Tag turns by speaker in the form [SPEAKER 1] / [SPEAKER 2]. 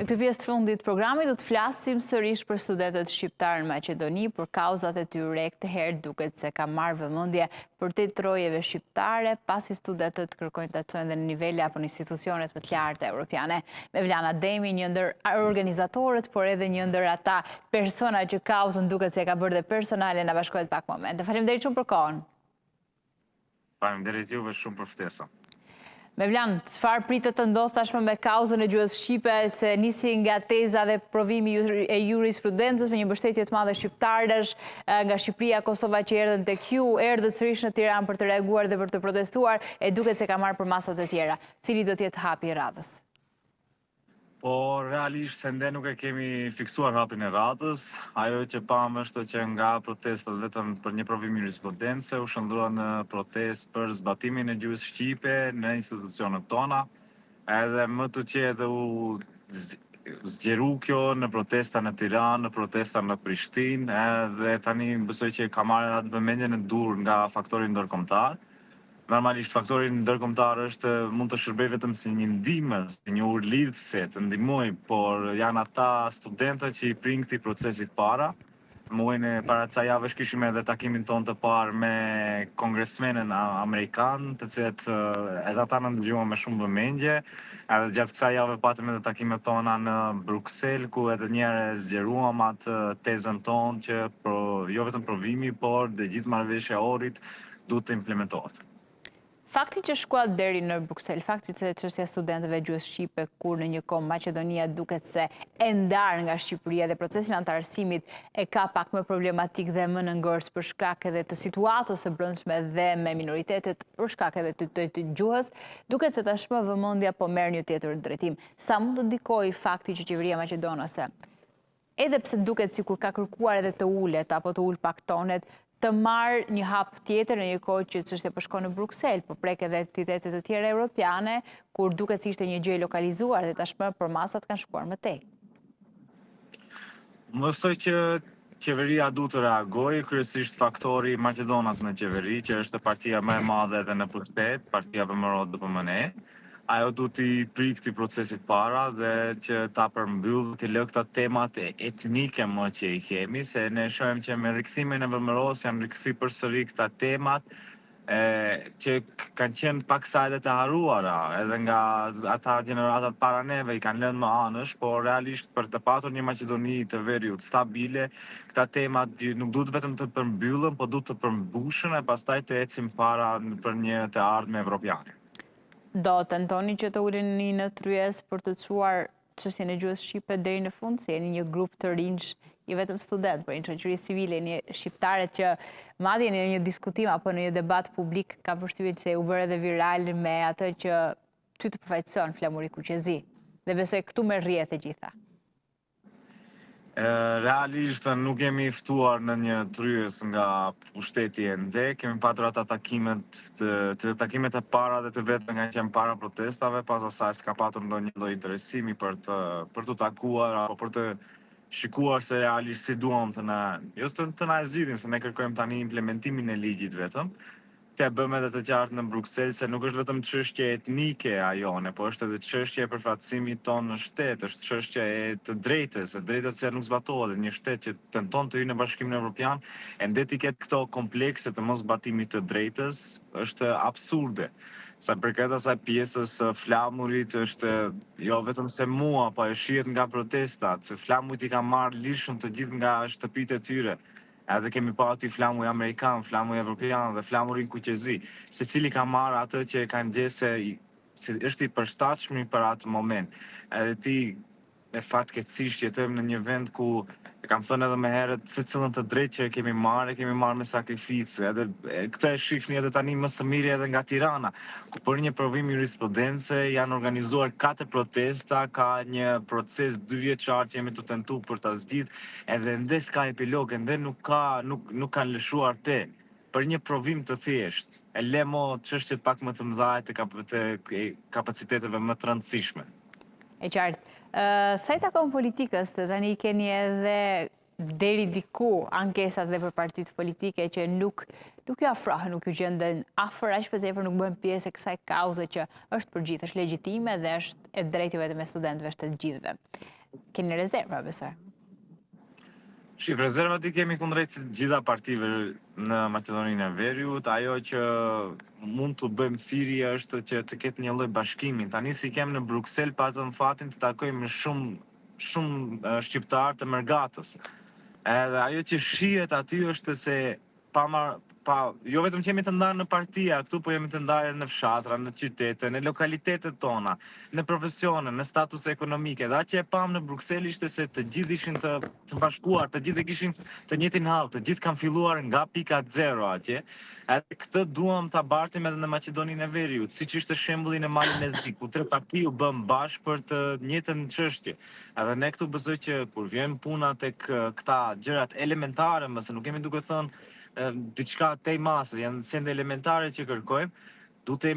[SPEAKER 1] Në këtë pjesë të fundit të programit do të flasim sërish për studentët shqiptarë në Maqedoni për kauzat e tyre. Këtë herë duket se ka marrë vëmendje për të trojeve shqiptare, pasi studentët kërkojnë të çojnë dhe në nivele apo në institucionet më të larta europiane. Mevlana Demi, një ndër organizatorët, por edhe një ndër ata persona që kauzën duket se ka bërë dhe personale, na bashkohet pak momente. Faleminderit shumë për kohën.
[SPEAKER 2] Faleminderit juve shumë për ftesën.
[SPEAKER 1] Mevlan, çfarë pritet të ndodhë tashmë me kauzën e gjuhës shqipe, se nisi nga teza dhe provimi e jurisprudencës me një mbështetje të madhe shqiptarësh nga Shqipëria, Kosova që erdhën tek ju, erdhët sërish në Tiranë për të reaguar dhe për të protestuar, e duket se ka marrë për masat e tjera. Cili do të jetë hapi i radhës?
[SPEAKER 2] Po, realisht, ende nuk e kemi fiksuar hapin e radhës. Ajo që pam është që nga protestat vetëm për një provim jurisprudence u shëndrua në protest për zbatimin e gjuhës shqipe në institucionet tona. Edhe më të qetë u zgjeru kjo në protesta në Tiranë, në protesta në Prishtinë, edhe tani besoj që ka marrë atë vëmendjen e dur nga faktori ndërkombëtar. Normalisht faktori ndërkombëtar mund të shërbej vetëm si një ndihmë, si një urlidhëse të ndihmoj, por janë ata studentët që i prin këtij procesit para. Muajin e para ca javësh kishim edhe takimin ton të parë me kongresmenën amerikan, të cilët edhe ata na ndëgjuan me shumë vëmendje. Edhe gjatë kësaj jave patëm edhe takimet tona në Bruksel, ku edhe një herë zgjeruam atë tezën tonë që jo vetëm provimi, por dhe gjithë marrëveshja e orit duhet të implementohet.
[SPEAKER 1] Fakti që shkuat deri në Bruksel, fakti që çështja e studentëve gjuhës shqipe, kur në një kohë Maqedonia duket se e ndarë nga Shqipëria dhe procesin antarësimit e ka pak më problematik dhe më në ngërës për shkak edhe të situatës së brendshme dhe me minoritetet, për shkak edhe të gjuhës, duket se tashmë vëmendja po merr një tjetër drejtim. Sa mund të ndikojë fakti që qeveria maqedonase, edhe pse duket sikur ka kërkuar edhe të ulet apo të ul pak tonet, të marrë një hap tjetër në një kohë që çështja po shkon në Bruksel, po prek edhe entitetet të tjera europiane, kur duket se ishte një gjë lokalizuar dhe tashmë përmasat kanë shkuar më tej.
[SPEAKER 2] Mendoj që qeveria duhet të reagojë, kryesisht faktori Maqedonas në qeveri, që është partia më e madhe edhe në pushtet, partia VMRO-DPMNE. Ajo duhet t'i prik këtij procesit para dhe që ta përmbyll të lë këta temat etnike më që i kemi, se ne shohim që me rikthimin e VMRO-s janë rikthyer përsëri këta temat që kanë qenë paksa edhe të haruara, edhe nga ata gjeneratat para neve i kanë lënë më anësh, por realisht për të patur një Maqedoni të veriut stabile, këta temat nuk duhet vetëm të përmbyllen, por duhet të përmbushen e pastaj të ecim para për një të ardhme evropiane.
[SPEAKER 1] Do tentoni që të uleni në tryez për të çuar çështjen e gjuhës shqipe deri në fund, se jeni një grup të rinj, jo vetëm student, por një shoqëri civile, një shqiptarët që madje në një diskutim apo në një debat publik ka përshtypjen se u bërë edhe viral me atë që ty të përfaqëson Flamuri Kuqezi. Dhe besoj këtu me rrjet e gjitha.
[SPEAKER 2] Realisht nuk jemi ftuar në një tryez nga pushteti ende, kemi patur ata takimet e para dhe të vetme nga që janë para protestave, pas asaj s'ka patur ndonjë lloj interesimi për të takuar apo për të shikuar se realisht si duam të na zgjidhim, se ne kërkojmë tani implementimin e ligjit vetëm. Te bëmë edhe të qartë në Bruksel se nuk është vetëm çështje etnike ajone, po është edhe çështje e përfaqësimit tonë në shtet, është çështje e të drejtës, që nuk zbatohet, një shtet që tenton të hyjë në Bashkimin Evropian, ende të ketë këto komplekse të mos zbatimit të drejtës, është absurde. Sa përket asaj pjesës flamurit është jo vetëm se mua, po e shihet nga protestat, se flamurit i ka marrë lirshëm të gjithë nga shtëpitë e tyre. Edhe kemi pati flamuj amerikan, flamuj evropian dhe flamurin Kuqezi, secili ka marrë atë që kanë gjese se është i përshtatshëm për atë moment. Edhe ti e fatkeqësisht jetojmë në një vend ku e kam thënë edhe më herët, secilën të drejtë që kemi marrë me sakrificë. Edhe këtë e shihni edhe tani më së miri edhe nga Tirana, ku për një provim jurisprudence janë organizuar 4 protesta, ka një proces 2 vjeçar që jemi të tentuar për ta zgjidhur, edhe ende s'ka epilog, ende nuk kanë lëshuar për një provim të thjeshtë. E lemo çështjet pak më të mëdha të kapaciteteve më të rëndësishme.
[SPEAKER 1] E qartë. Sa i takon politikës, të tani keni edhe deri diku ankesat dhe për partitë politike që nuk ju afrohen, nuk ju gjenden afër, aq për tepër nuk bëhen pjesë e kësaj kauze që është përgjithë, është legjitime dhe është e drejtë vetëm e studentëve, është e gjithëve. Keni rezerva, besoj?
[SPEAKER 2] Shif, rezervat i kemi kundrejt gjitha partive në Maqedoninë e Veriut. Ajo që mund të bëjmë thirrje është që të ketë një lloj bashkimi. Tani si kem në Bruksel patëm fatin të takojmë shumë shqiptar të Mërgatës. Edhe ajo që shihet aty është se jo vetëm që jemi të ndarë në partia këtu, po jemi të ndarë në fshatra, në qytete, në lokalitetet tona, në profesione, në status ekonomike. Dhe që e pam në Bruksel ishte se të gjithë ishin të bashkuar, të gjithë kishin të njëjtin hall, të gjithë kanë filluar nga pika zero atje. Edhe këtë duam ta bartim edhe në Maqedoninë e Veriut, siç ishte shembulli në Malin e Zik, ku tre parti u bën bashkë për të njëjtën çështje. Edhe ne këtu besoj që kur vjen puna tek këta gjërat elementare, mëse nuk kemi duke thënë diçka tej masë, janë sende elementare që kërkojmë, duhet